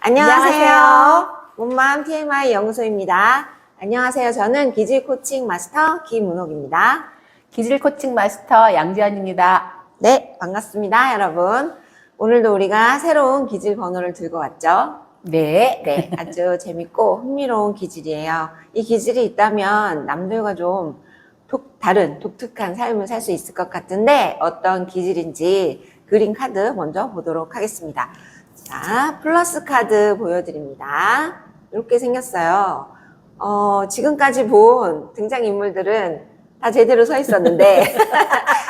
안녕하세요. 몸마음 TMI 연구소입니다. 안녕하세요. 저는 기질 코칭 마스터 김은옥입니다. 기질 코칭 마스터 양지연입니다. 네, 반갑습니다, 여러분. 오늘도 우리가 새로운 기질 번호를 들고 왔죠. 네. 아주 재밌고 흥미로운 기질이에요. 이 기질이 있다면 남들과 좀 다른 독특한 삶을 살 수 있을 것 같은데 어떤 기질인지 그림 카드 먼저 보도록 하겠습니다. 자, 플러스 카드 보여드립니다. 이렇게 생겼어요. 지금까지 본 등장인물들은 다 제대로 서 있었는데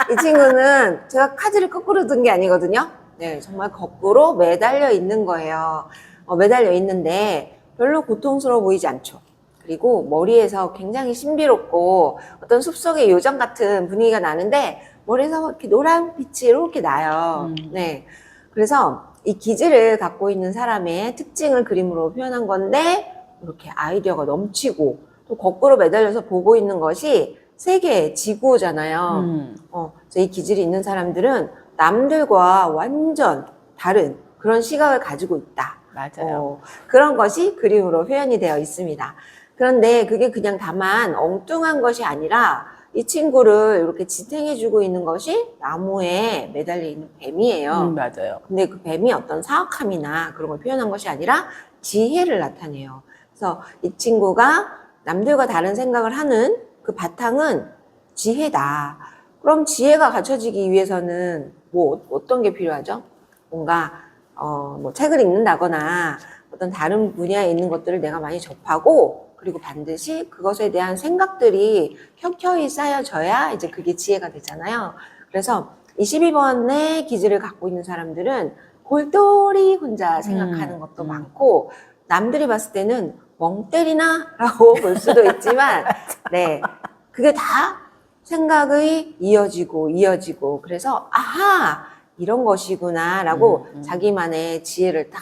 이 친구는 제가 카드를 거꾸로 든 게 아니거든요. 네, 정말 거꾸로 매달려 있는 거예요. 매달려 있는데 별로 고통스러워 보이지 않죠. 그리고 머리에서 굉장히 신비롭고 어떤 숲속의 요정 같은 분위기가 나는데 머리에서 이렇게 노란 빛이 이렇게 나요. 네, 그래서 이 기질을 갖고 있는 사람의 특징을 그림으로 표현한 건데 이렇게 아이디어가 넘치고 또 거꾸로 매달려서 보고 있는 것이 세계, 지구잖아요. 그래서 이 기질이 있는 사람들은 남들과 완전 다른 그런 시각을 가지고 있다. 맞아요. 그런 것이 그림으로 표현이 되어 있습니다. 그런데 그게 그냥 다만 엉뚱한 것이 아니라 이 친구를 이렇게 지탱해주고 있는 것이 나무에 매달려 있는 뱀이에요. 맞아요. 근데 그 뱀이 어떤 사악함이나 그런 걸 표현한 것이 아니라 지혜를 나타내요. 그래서 이 친구가 남들과 다른 생각을 하는 그 바탕은 지혜다. 그럼 지혜가 갖춰지기 위해서는 뭐 어떤 게 필요하죠? 뭔가 뭐 책을 읽는다거나 어떤 다른 분야에 있는 것들을 내가 많이 접하고 그리고 반드시 그것에 대한 생각들이 켜켜이 쌓여져야 이제 그게 지혜가 되잖아요. 그래서 이 12번의 기질을 갖고 있는 사람들은 골똘히 혼자 생각하는 것도 많고 남들이 봤을 때는 멍 때리나? 라고 볼 수도 있지만 네, 그게 다 생각이 이어지고 그래서 아하! 이런 것이구나 라고 자기만의 지혜를 딱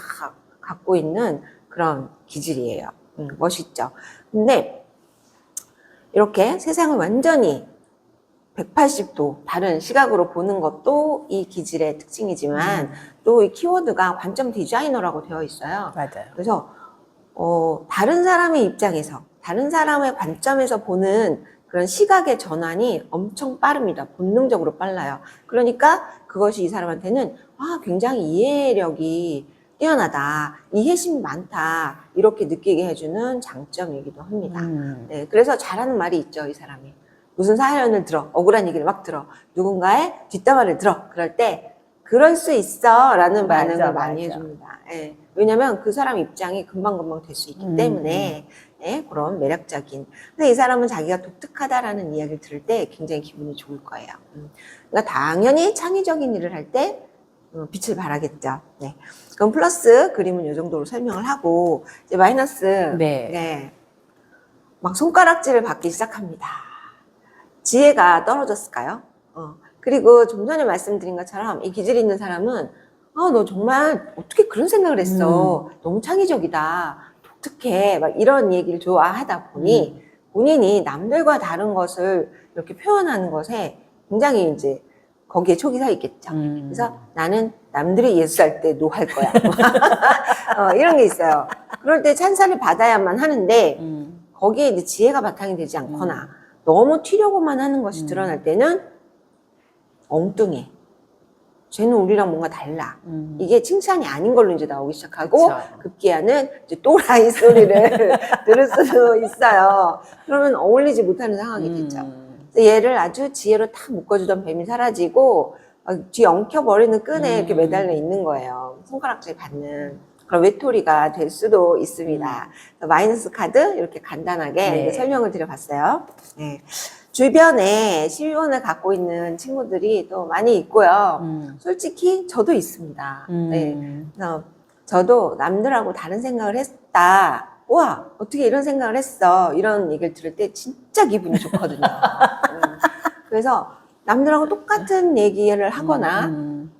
갖고 있는 그런 기질이에요. 멋있죠. 근데 이렇게 세상을 완전히 180도 다른 시각으로 보는 것도 이 기질의 특징이지만 또 이 키워드가 관점 디자이너라고 되어 있어요. 맞아요. 그래서 다른 사람의 입장에서 다른 사람의 관점에서 보는 그런 시각의 전환이 엄청 빠릅니다. 본능적으로 빨라요. 그러니까 그것이 이 사람한테는 굉장히 이해력이 뛰어나다, 이해심이 많다 이렇게 느끼게 해주는 장점이기도 합니다. 네, 그래서 잘하는 말이 있죠, 이 사람이. 무슨 사연을 들어, 억울한 얘기를 막 들어, 누군가의 뒷담화를 들어, 그럴 때 그럴 수 있어 라는 반응을 많이 해줍니다. 네, 왜냐면 그 사람 입장이 금방금방 될 수 있기 때문에 네, 그런 매력적인. 근데 이 사람은 자기가 독특하다라는 이야기를 들을 때 굉장히 기분이 좋을 거예요. 그러니까 당연히 창의적인 일을 할 때 빛을 발하겠죠. 네. 그럼 플러스 그림은 이 정도로 설명을 하고 이제 마이너스 네. 막 손가락질을 받기 시작합니다. 지혜가 떨어졌을까요? 그리고 좀 전에 말씀드린 것처럼 이 기질이 있는 사람은 너 정말 어떻게 그런 생각을 했어? 너무 창의적이다. 독특해. 막 이런 얘기를 좋아하다 보니 본인이 남들과 다른 것을 이렇게 표현하는 것에 굉장히 이제 거기에 촉이 서 있겠죠. 그래서 나는 남들이 예술할 때 노할 거야. 이런 게 있어요. 그럴 때 찬사를 받아야만 하는데 거기에 이제 지혜가 바탕이 되지 않거나 너무 튀려고만 하는 것이 드러날 때는 엉뚱해. 쟤는 우리랑 뭔가 달라. 이게 칭찬이 아닌 걸로 이제 나오기 시작하고 급기야는 이제 또라이 소리를 들을 수도 있어요. 그러면 어울리지 못하는 상황이 됐죠. 얘를 아주 지혜로 탁 묶어주던 뱀이 사라지고 뒤 엉켜버리는 끈에 이렇게 매달려 있는 거예요. 손가락질 받는 그런 외톨이가 될 수도 있습니다. 마이너스 카드 이렇게 간단하게 설명을 드려봤어요. 네. 주변에 12번을 갖고 있는 친구들이 또 많이 있고요. 솔직히 저도 있습니다. 네. 그래서 저도 남들하고 다른 생각을 했다. 우와, 어떻게 이런 생각을 했어? 이런 얘기를 들을 때 진짜 기분이 좋거든요. 그래서 남들하고 똑같은 얘기를 하거나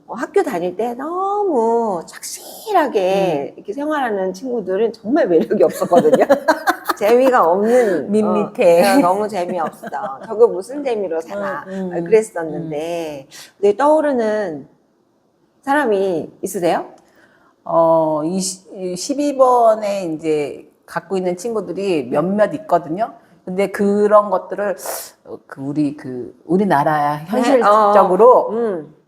학교 다닐 때 너무 착실하게 이렇게 생활하는 친구들은 정말 매력이 없었거든요. 재미가 없는 밋밋해. 너무 재미없어. 저거 무슨 재미로 사나 그랬었는데 근데 떠오르는 사람이 있으세요? 이 12번에 이제 갖고 있는 친구들이 몇몇 있거든요. 근데 그런 것들을 우리나라 현실적으로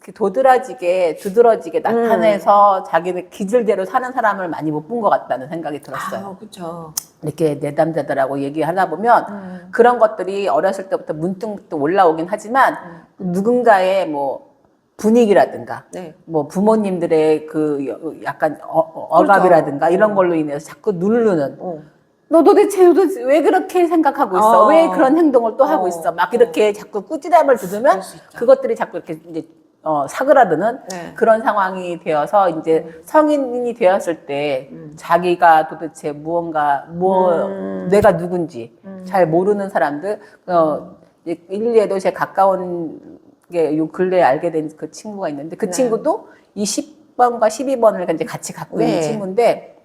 이렇게 두드러지게 나타내서 자기네 기질대로 사는 사람을 많이 못 본 것 같다는 생각이 들었어요. 그렇죠. 이렇게 내담자들하고 얘기하다 보면 그런 것들이 어렸을 때부터 문득 올라오긴 하지만 누군가의 뭐 분위기라든가 네. 뭐 부모님들의 그 약간 억압이라든가 이런 걸로 인해서 자꾸 누르는 너 도대체 왜 그렇게 생각하고 있어? 왜 그런 행동을 또 하고 있어? 막 이렇게 자꾸 꾸지람을 두드면 그것들이 자꾸 이렇게 이제 사그라드는 그런 상황이 되어서 이제 성인이 되었을 때 자기가 도대체 내가 누군지 잘 모르는 사람들, 일리에도 제 가까운 게 요 근래에 알게 된 그 친구가 있는데 그 친구도 이 10번과 12번을 이제 같이 갖고 있는 친구인데,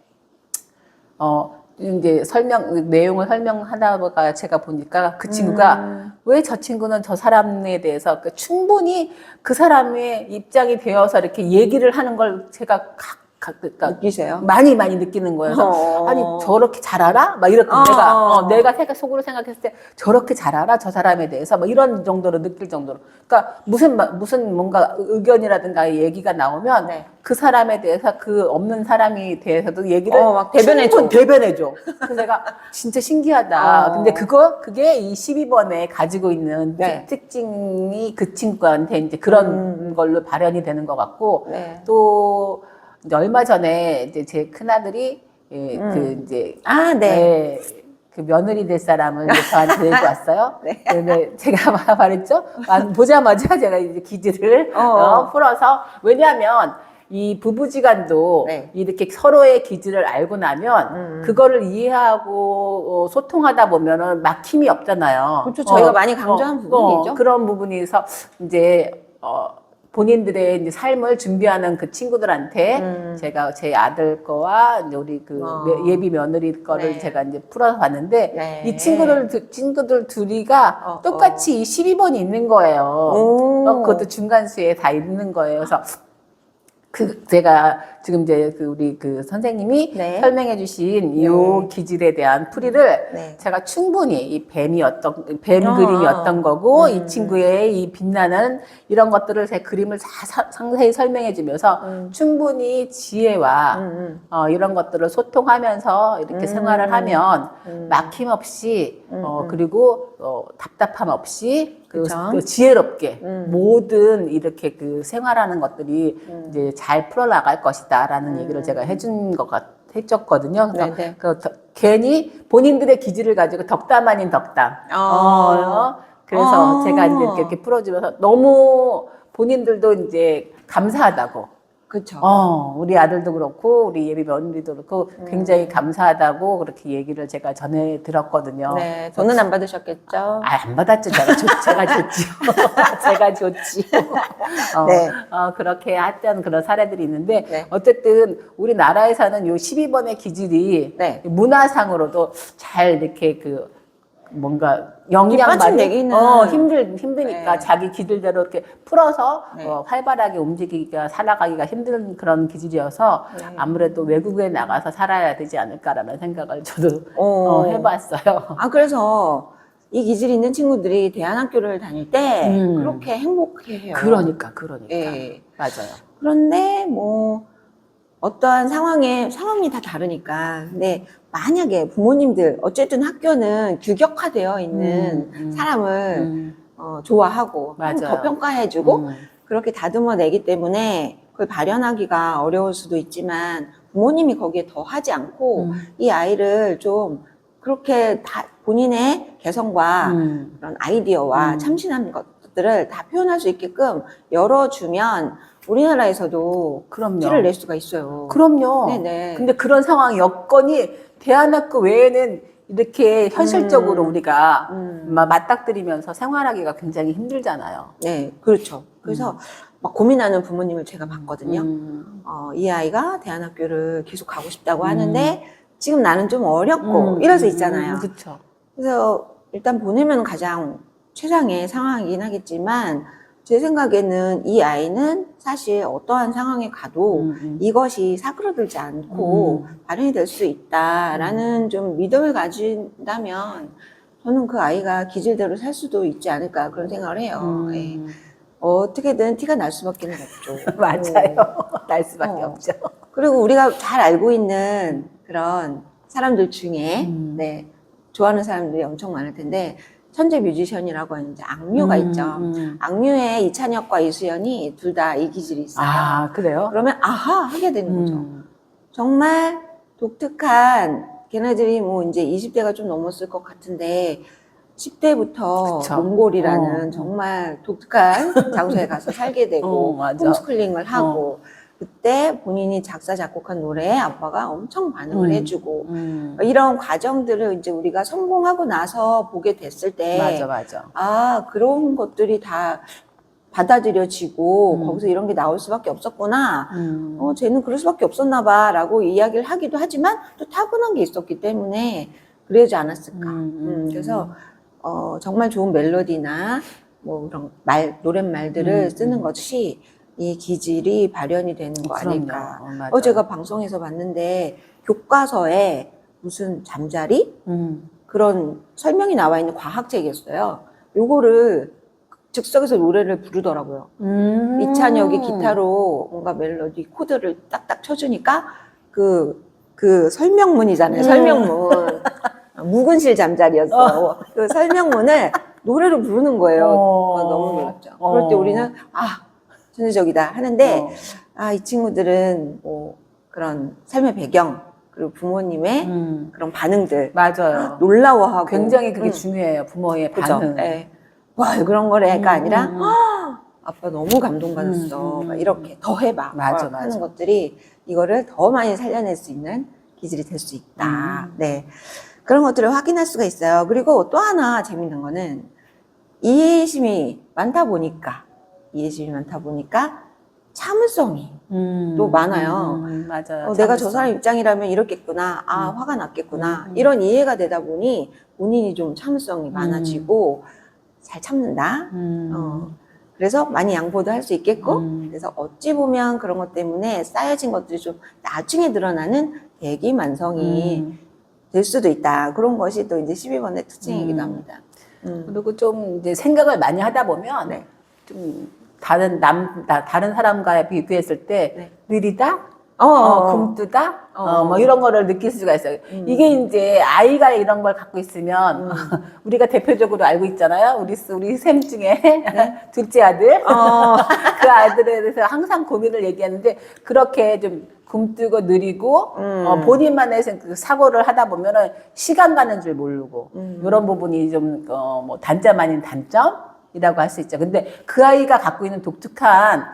이제 내용을 설명하다가 제가 보니까 그 친구가 왜 저 친구는 저 사람에 대해서 충분히 그 사람의 입장이 되어서 이렇게 얘기를 하는 걸 제가 느끼세요? 많이 느끼는 거예요. 그래서 아니 저렇게 잘 알아? 막 이렇게 내가 속으로 생각했을 때 저렇게 잘 알아? 저 사람에 대해서 막 이런 정도로 느낄 정도로. 그러니까 무슨 뭔가 의견이라든가 얘기가 나오면 그 사람에 대해서 그 없는 사람이 대해서도 얘기를 막 대변해줘. 그래서 내가 진짜 신기하다. 근데 그게 이 12번에 가지고 있는 특징이 그 친구한테 이제 그런 걸로 발현이 되는 것 같고 또 이제 얼마 전에 이제 제 큰아들이 그 며느리 될 사람을 이제 저한테 데리고 왔어요. 근데 제가 말했죠. 보자마자 제가 이제 기질을 풀어서, 왜냐하면 이 부부지간도 이렇게 서로의 기질을 알고 나면 그거를 이해하고 소통하다 보면은 막힘이 없잖아요. 그렇죠. 저희가 많이 강조한 부분이죠. 그런 부분에서 이제 본인들의 이제 삶을 준비하는 그 친구들한테 제가 제 아들 거와 이제 우리 그 예비 며느리 거를 제가 이제 풀어서 봤는데 이 친구들 둘이가 똑같이 이 12번이 있는 거예요. 그것도 중간수에 다 있는 거예요. 그래서 제가 지금 이제 우리 선생님이 설명해 주신 이 기질에 대한 풀이를 제가 충분히 이 뱀 그림이 어떤 거고 이 친구의 이 빛나는 이런 것들을 제 그림을 다 상세히 설명해 주면서 충분히 지혜와 이런 것들을 소통하면서 이렇게 생활을 하면 막힘없이 그리고 답답함 없이 그 지혜롭게 모든 이렇게 그 생활하는 것들이 이제 잘 풀어나갈 것이다라는 얘기를 제가 해줬거든요. 그래서 괜히 본인들의 기질을 가지고 덕담 아닌 덕담. 그래서 제가 이제 이렇게 풀어주면서 너무 본인들도 이제 감사하다고. 그렇죠. 우리 아들도 그렇고 우리 예비 며느리도 그렇고 굉장히 감사하다고 그렇게 얘기를 제가 전해 들었거든요. 네, 돈은 안 받으셨겠죠? 안 받았죠. 제가 줬지요. 제가 줬지요. 그렇게 했던 그런 사례들이 있는데 어쨌든 우리나라에서는 요 12번의 기질이 문화상으로도 잘 이렇게 뭔가 영향받는 힘드니까 자기 기질대로 이렇게 풀어서 활발하게 움직이기가 살아가기가 힘든 그런 기질이어서 아무래도 외국에 나가서 살아야 되지 않을까라는 생각을 저도 해봤어요. 그래서 이 기질이 있는 친구들이 대안학교를 다닐 때 그렇게 행복해해요. 그러니까 맞아요. 그런데 뭐 어떠한 상황이 다 다르니까. 근데 만약에 부모님들 어쨌든 학교는 규격화되어 있는 사람을 좋아하고 더 평가해주고 그렇게 다듬어 내기 때문에 그걸 발현하기가 어려울 수도 있지만 부모님이 거기에 더 하지 않고 이 아이를 좀 그렇게 본인의 개성과 그런 아이디어와 참신한 것들을 다 표현할 수 있게끔 열어주면 우리나라에서도 티를 낼 수가 있어요. 그럼요. 근데 그런 상황 여건이 대안학교 외에는 이렇게 현실적으로 우리가 맞닥뜨리면서 생활하기가 굉장히 힘들잖아요. 네, 그렇죠. 그래서 막 고민하는 부모님을 제가 봤거든요. 이 아이가 대안학교를 계속 가고 싶다고 하는데 지금 나는 좀 어렵고 이럴 수 있잖아요. 그렇죠. 그래서 일단 보내면 가장 최상의 상황이긴 하겠지만 제 생각에는 이 아이는 사실 어떠한 상황에 가도 이것이 사그러들지 않고 발현이 될 수 있다라는 좀 믿음을 가진다면 저는 그 아이가 기질대로 살 수도 있지 않을까 그런 생각을 해요. 예. 어떻게든 티가 날 수밖에 없죠. 맞아요. 날 수밖에 없죠. 그리고 우리가 잘 알고 있는 그런 사람들 중에 네, 좋아하는 사람들이 엄청 많을 텐데 천재 뮤지션이라고 하는 이제 악뮤가 있죠. 악뮤의 이찬혁과 이수연이 둘 다 이 기질이 있어요. 아, 그래요? 그러면 아하 하게 되는 거죠. 정말 독특한 걔네들이 뭐 이제 20대가 좀 넘었을 것 같은데 10대부터 그쵸. 몽골이라는 정말 독특한 장소에 가서 살게 되고 맞아. 홈스쿨링을 하고 그때 본인이 작사 작곡한 노래에 아빠가 엄청 반응을 해주고 이런 과정들을 이제 우리가 성공하고 나서 보게 됐을 때 맞아. 아 그런 것들이 다 받아들여지고 거기서 이런 게 나올 수밖에 없었구나. 쟤는 그럴 수밖에 없었나 봐라고 이야기를 하기도 하지만 또 타고난 게 있었기 때문에 그러지 않았을까. 그래서 정말 좋은 멜로디나 뭐 그런 노랫말들을 쓰는 것이 이 기질이 발현이 되는 거 아닐까. 제가 방송에서 봤는데 교과서에 무슨 잠자리 그런 설명이 나와 있는 과학책이었어요. 요거를 즉석에서 노래를 부르더라고요. 이찬혁이 기타로 뭔가 멜로디 코드를 딱딱 쳐주니까 그 설명문이잖아요. 설명문. 묵은실 잠자리였어요. 그 설명문을 노래로 부르는 거예요. 너무 놀랍죠. 그럴 때 우리는 천재적이다 하는데 이 친구들은 뭐 그런 삶의 배경 그리고 부모님의 그런 반응들 맞아요. 놀라워하고 굉장히 그게 중요해요. 부모의 반응. 네. 와 그런 거래가 아니라 아빠 너무 감동받았어. 막 이렇게 더 해봐. 맞아. 하는 것들이 이거를 더 많이 살려낼 수 있는 기질이 될 수 있다. 네. 그런 것들을 확인할 수가 있어요. 그리고 또 하나 재밌는 거는 이해심이 많다 보니까 참을성이 또 많아요. 맞아요. 내가 저 사람 입장이라면 이렇겠구나. 화가 났겠구나. 이런 이해가 되다 보니 본인이 좀 참을성이 많아지고 잘 참는다. 그래서 많이 양보도 할 수 있겠고 그래서 어찌 보면 그런 것 때문에 쌓여진 것들이 좀 나중에 드러나는 대기만성이 될 수도 있다. 그런 것이 또 이제 12번의 특징이기도 합니다. 그리고 좀 이제 생각을 많이 하다 보면 좀 다른 사람과 비교했을 때 느리다? 굼뜨다? 뭐 이런 거를 느낄 수가 있어요. 이게 이제 아이가 이런 걸 갖고 있으면 우리가 대표적으로 알고 있잖아요. 우리 쌤 중에 둘째 아들. 그 아들에 대해서 항상 고민을 얘기하는데 그렇게 좀 굼뜨고 느리고 본인만의 사고를 하다 보면은 시간 가는 줄 모르고 이런 부분이 좀 뭐 단점 아닌 단점이라고 할 수 있죠. 근데 그 아이가 갖고 있는 독특한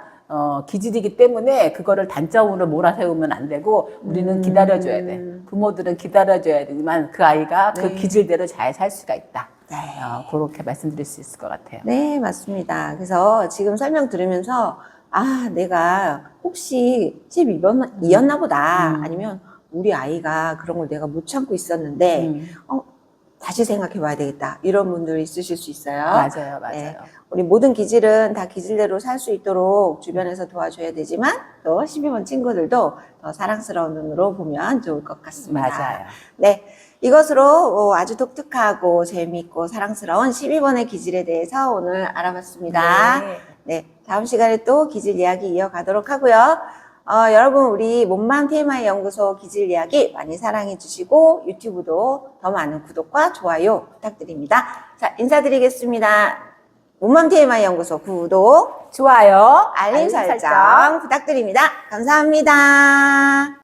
기질이기 때문에 그거를 단점으로 몰아세우면 안 되고 우리는 기다려줘야 돼. 부모들은 기다려줘야 되지만 그 아이가 그 기질대로 잘 살 수가 있다. 그렇게 말씀드릴 수 있을 것 같아요. 네, 맞습니다. 그래서 지금 설명 들으면서 내가 혹시 12번이었나 보다. 아니면 우리 아이가 그런 걸 내가 못 참고 있었는데 다시 생각해 봐야 되겠다. 이런 분들 있으실 수 있어요. 맞아요. 네, 우리 모든 기질은 다 기질대로 살 수 있도록 주변에서 도와줘야 되지만 또 12번 친구들도 더 사랑스러운 눈으로 보면 좋을 것 같습니다. 맞아요. 네, 이것으로 아주 독특하고 재미있고 사랑스러운 12번의 기질에 대해서 오늘 알아봤습니다. 네, 다음 시간에 또 기질 이야기 이어가도록 하고요. 여러분 우리 몸맘 TMI 연구소 기질 이야기 많이 사랑해 주시고 유튜브도 더 많은 구독과 좋아요 부탁드립니다. 자, 인사드리겠습니다. 몸맘 TMI 연구소 구독, 좋아요. 알림 설정 부탁드립니다. 감사합니다.